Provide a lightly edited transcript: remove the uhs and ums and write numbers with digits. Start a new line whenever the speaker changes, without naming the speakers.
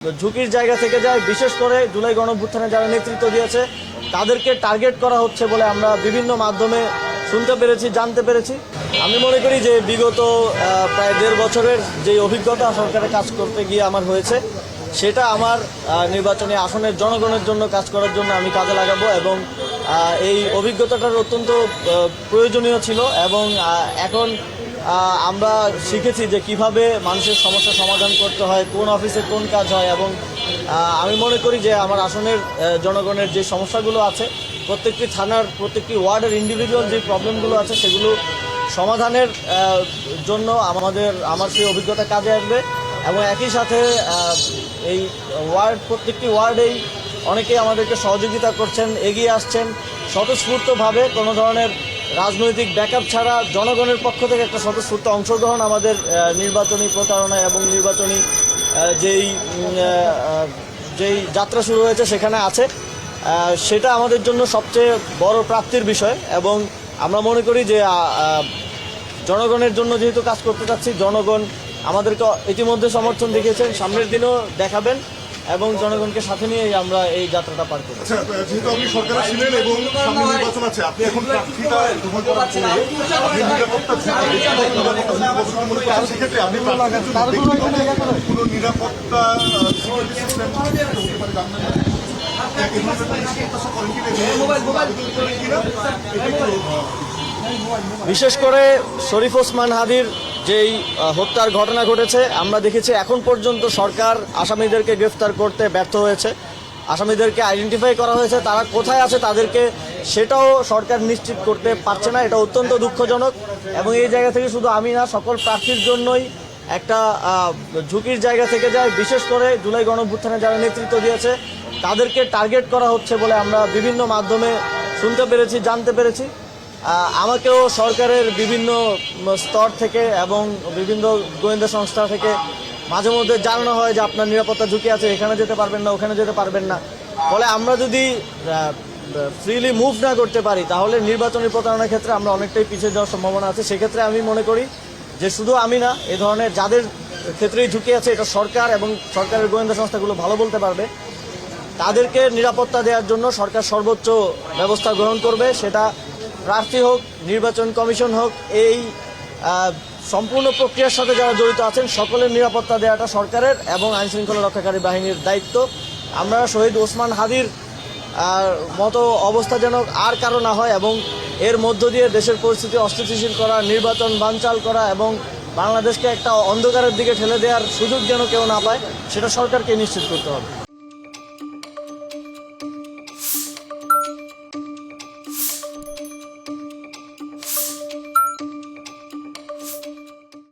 ঝুঁকির জায়গা থেকে যায়। বিশেষ করে জুলাই গণঅভ্যুত্থানে যারা নেতৃত্ব দিয়েছে তাদেরকে টার্গেট করা হচ্ছে বলে আমরা বিভিন্ন মাধ্যমে শুনতে পেরেছি, জানতে পেরেছি। আমি মনে করি যে বিগত প্রায় 1.5 বছরের যে অভিজ্ঞতা সরকারের কাজ করতে গিয়ে আমার হয়েছে, সেটা আমার নির্বাচনী আসনের জনগণের জন্য কাজ করার জন্য আমি কাজে লাগাবো এবং এই অভিজ্ঞতাটার অত্যন্ত প্রয়োজনীয় ছিল এবং এখন আমরা শিখেছি যে কিভাবে মানুষের সমস্যা সমাধান করতে হয়, কোন অফিসে কোন কাজ হয় এবং আমি মনে করি যে আমার আসনের জনগণের যে সমস্যাগুলো আছে, প্রত্যেকটি থানার প্রত্যেকটি ওয়ার্ডের ইন্ডিভিজুয়াল যে প্রবলেমগুলো আছে সেগুলো সমাধানের জন্য আমার সেই অভিজ্ঞতা কাজে আসবে এবং একই সাথে এই প্রত্যেকটি ওয়ার্ডেই অনেকেই আমাদেরকে সহযোগিতা করছেন, এগিয়ে আসছেন স্বতঃস্ফূর্তভাবে, কোনো ধরনের রাজনৈতিক ব্যাকআপ ছাড়া জনগণের পক্ষ থেকে একটা স্বতঃস্ফূর্ত অংশগ্রহণ আমাদের নির্বাচনী প্রচারণায় এবং নির্বাচনী যেই যাত্রা শুরু হয়েছে সেখানে আছে। সেটা আমাদের জন্য সবচেয়ে বড় প্রাপ্তির বিষয় এবং আমরা মনে করি যে জনগণের জন্য যেহেতু কাজ করতে চাচ্ছি, জনগণ আমাদেরকে ইতিমধ্যে সমর্থন দেখিয়েছেন, সামনের দিনও দেখাবেন এবং জনগণকে সাথে নিয়ে আমরা এই যাত্রাটা পার করব।
আচ্ছা, যেহেতু আপনি সরকারে ছিলেন এবং সামনে নির্বাচন আছে, আপনি এখন প্রার্থিতা গ্রহণ করার পরে আপনি নিরাপত্তা সেক্ষেত্রে আপনি কোনো নিরাপত্তা
বিশেষ করে শরীফ ওসমান হাদির যেই হত্যার ঘটনা ঘটেছে, আমরা দেখেছি এখন পর্যন্ত সরকার আসামিদেরকে গ্রেফতার করতে ব্যর্থ হয়েছে। আসামিদেরকে আইডেন্টিফাই করা হয়েছে, তারা কোথায় আছে তাদেরকে সেটাও সরকার নিশ্চিত করতে পারছে না। এটা অত্যন্ত দুঃখজনক এবং এই জায়গা থেকে শুধু আমি না, সকল প্রার্থীর জন্যই একটা ঝুঁকির জায়গা থেকে যায়। বিশেষ করে জুলাই গণঅভ্যুত্থানে যারা নেতৃত্ব দিয়েছে তাদেরকে টার্গেট করা হচ্ছে বলে আমরা বিভিন্ন মাধ্যমে শুনতে পেরেছি, জানতে পেরেছি। আমাকেও সরকারের বিভিন্ন স্তর থেকে এবং বিভিন্ন গোয়েন্দা সংস্থা থেকে মাঝে মধ্যে জানানো হয় যে আপনার নিরাপত্তা ঝুঁকি আছে, এখানে যেতে পারবেন না, ওখানে যেতে পারবেন না। ফলে আমরা যদি ফ্রিলি মুভ না করতে পারি তাহলে নির্বাচনী প্রচারণার ক্ষেত্রে আমরা অনেকটাই পিছিয়ে যাওয়ার সম্ভাবনা আছে। সেক্ষেত্রে আমি মনে করি যে শুধু আমি না, এ ধরনের যাদের ক্ষেত্রেই ঝুঁকি আছে, এটা সরকার এবং সরকারের গোয়েন্দা সংস্থাগুলো ভালো বলতে পারবে, তাদেরকে নিরাপত্তা দেওয়ার জন্য সরকার সর্বোচ্চ ব্যবস্থা গ্রহণ করবে। সেটা প্রার্থী হোক, নির্বাচন কমিশন হোক, এই সম্পূর্ণ প্রক্রিয়ার সাথে যারা জড়িত আছেন সকলের নিরাপত্তা দেওয়াটা সরকারের এবং আইনশৃঙ্খলা রক্ষাকারী বাহিনীর দায়িত্ব। আমরা শহীদ ওসমান হাদির মতো অবস্থা যেন আর কারো না হয় এবং এর মধ্য দিয়ে দেশের পরিস্থিতি অস্থিতিশীল করা, নির্বাচন বানচাল করা এবং বাংলাদেশকে একটা অন্ধকারের দিকে ঠেলে দেওয়ার সুযোগ যেন কেউ না পায়, সেটা সরকারকে নিশ্চিত করতে হবে।